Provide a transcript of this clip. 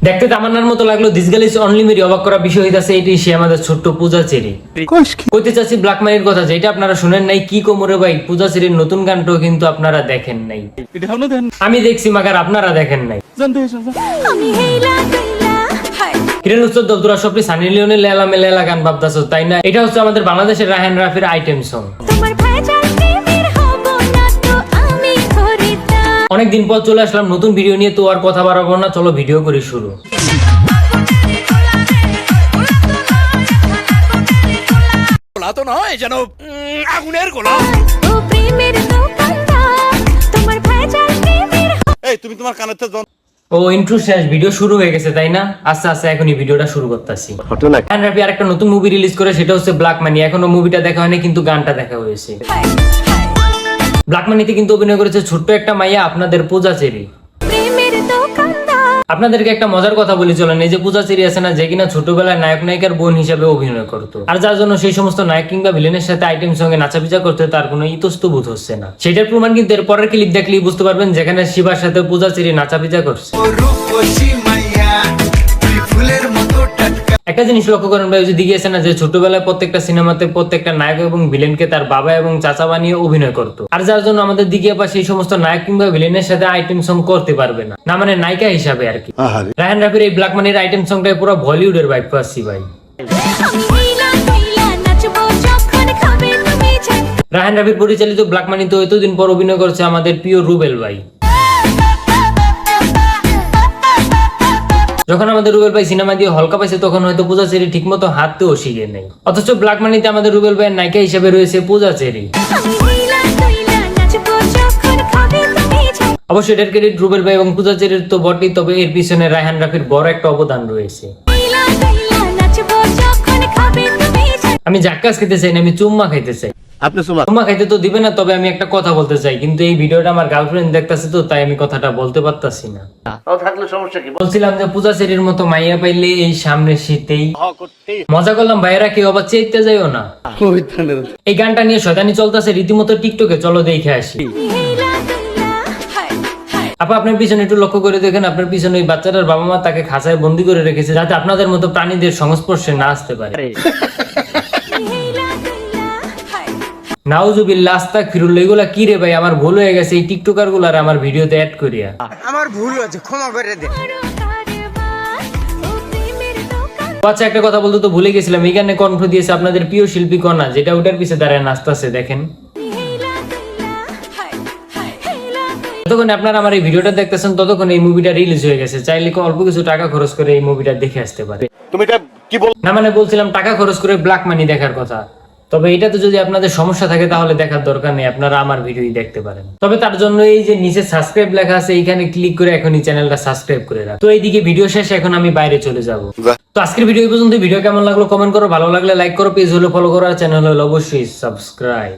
দেখতে তামান্নার মতো লাগলো, this girl is only Mary. অবাক করা বিষয় হইতাছে এটাই সে আমাদের ছোট্ট পূজা চেরি। কইতে চাচ্ছি ব্ল্যাক মানির কথা, যেটা আপনারা শুনেন নাই। কি কোমরে ভাই, পূজা চেরির নতুন গানটাও কিন্তু আপনারা দেখেন নাই। আমি দেখছি মাগার আপনারা দেখেন নাই। কিরণ উত্তর দলতুরা সবটি সানি লিওনের লেলা মে লেলা গান ভাবতাছো তাই না? এটা হচ্ছে আমাদের বাংলাদেশের রায়হান রাফির আইটেম সং। অনেকদিন পর চলে আসলাম নতুন ভিডিও নিয়ে, তো আর কথা বাড়াবো না, চলো ভিডিও করি শুরু। তো নয় যেন আগুনের গোলা। এই তুমি তোমার কানেতে ও ইন্ট্রো শেষ, ভিডিও শুরু হয়ে গেছে তাই না? আচ্ছা আচ্ছা, এখনই ভিডিওটা শুরু করতেছি। রায়হান রাফি আরেকটা নতুন মুভি রিলিজ করে, সেটা হচ্ছে ব্ল্যাক মানি। এখনো মুভিটা দেখা হয়নি কিন্তু গানটা দেখা হয়েছে। ব্ল্যাক মানিতে কিন্তু অভিনয় করেছে ছোট্ট একটা মাইয়া, আপনাদের পূজা চেরি। আপনাদেরকে একটা মজার কথা বলি চলেন, এই যে পূজা চেরি আছে না, যে কিনা ছোটবেলায় নায়ক নায়িকার বোন হিসেবে অভিনয় করতো, আর যার জন্য সেই সমস্ত নায়ক কিংবা ভিলেনের সাথে আইটেম সঙ্গে নাচাপিচা করতে তার কোনো ইতস্তবোধ হচ্ছে না। সেটার প্রমাণ কিন্তু এর পরের ক্লিপ দেখলেই বুঝতে পারবেন, যেখানে শিবার সাথে পূজা চেরি নাচাপিচা করছে। একটা জিনিস লক্ষ্য করেন ভাই, যদি গিয়েছে না যে ছোটবেলায় প্রত্যেকটা সিনেমাতে প্রত্যেকটা নায়ক এবং ভিলেনকে তার বাবা এবং চাচা বানিয়ে অভিনয় করতো, আর যার জন্য আমাদের দিকে বা সেই সমস্ত নায়ক কিংবা ভিলেনের সাথে আইটেম সং করতে পারবে না, না মানে নায়িকা হিসাবে আর কি। রায়হান রাফির এই ব্ল্যাক মানির আইটেম সংটাই পুরো বলিউডের ভাইব পাচ্ছি ভাই। রায়হান রাফির পরিচালিত ব্ল্যাক মানি তো এতদিন পর অভিনয় করছে আমাদের প্রিয় রুবেল ভাই। যখন আমাদের রুবেল ভাই সিনেমা দিয়ে হলকা পাইছে, তখন হয়তো পূজা চেরি ঠিক মতো হাঁটতেও শিখে নেই, অথচ ব্ল্যাক মানিতে আমাদের রুবেল ভাইয়ের নায়িকা হিসেবে রয়েছে পূজা চেরি। অবশ্য এটার ক্রেডিট রুবেল ভাই এবং পূজা চেরির তো বটেই, তবে এর পিছনে রায়হান রাফির বড় একটা অবদান রয়েছে। আমি জাক্কাস খেতে চাই না, আমি চুম্মা খাইতে চাই। চুম্মা খাইতে তো দিবে না, তবে আমি একটা কথা বলতে চাই, কিন্তু এই ভিডিওটা আমার গার্লফ্রেন্ড দেখতেছে তো, তাই আমি কথাটা বলতে পারতাছি না। বলছিলাম যে পূজা চেরির মতো মাইয়া পাইলে এই সামনে শীতেই মজা করলাম ভাইয়েরা, কেউ আবার চেইতে যাইও না। এই গানটা নিয়ে শয়তানি চলতেছে রীতিমতো টিকটকে, চলো দেখে আসি। আপা আপনার পিছনে একটু লক্ষ্য করে দেখেন, আপনার পিছনে ওই বাচ্চাটার বাবা মা তাকে খাঁচায় বন্দি করে রেখেছে, যাতে আপনাদের মতো প্রাণীদের সংস্পর্শে না আসতে পারে। নাউজুবিল্লাহ, আস্তাগফিরুল্লাহ। এগুলা কি রে ভাই, আমার ভুল হয়ে গেছে, এই টিকটকার গুলার আমার ভিডিওতে অ্যাড করিয়া। আমার ভুল হয়েছে, ক্ষমা করে দে। আচ্ছা একটা কথা বলতে তো ভুলে গেছিলাম, এই গানে কণ্ঠ দিয়েছে আপনাদের প্রিয় শিল্পী কণা, যেটা ওটার পিছে দাঁড়ায় নাচতেছে দেখেন। যতক্ষণ আপনারা আমার এই ভিডিওটা দেখতেছেন ততক্ষণ এই মুভিটা রিলিজ হয়ে গেছে, চাইলে অল্প কিছু টাকা খরচ করে এই মুভিটা দেখে আসতে পারে। তুমি এটা কি বল না মানে বলছিলাম টাকা খরচ করে ব্ল্যাক মানি দেখার কথা, তবে এটাতে যদি আপনাদের সমস্যা থাকে তাহলে দেখার দরকার নেই, আপনারা আমার ভিডিওই দেখতে পারেন। তবে তার জন্য এই যে নিচে সাবস্ক্রাইব লেখা আছে, এইখানে ক্লিক করে এখনই চ্যানেলটা সাবস্ক্রাইব করে রাখ। তো এইদিকে ভিডিও শেষ, এখন আমি বাইরে চলে যাব। তো আজকের ভিডিও এই পর্যন্ত। ভিডিও কেমন লাগলো কমেন্ট করো, ভালো লাগলে লাইক করো, পেজ হলো ফলো করো, আর চ্যানেল হলো অবশ্যই সাবস্ক্রাইব।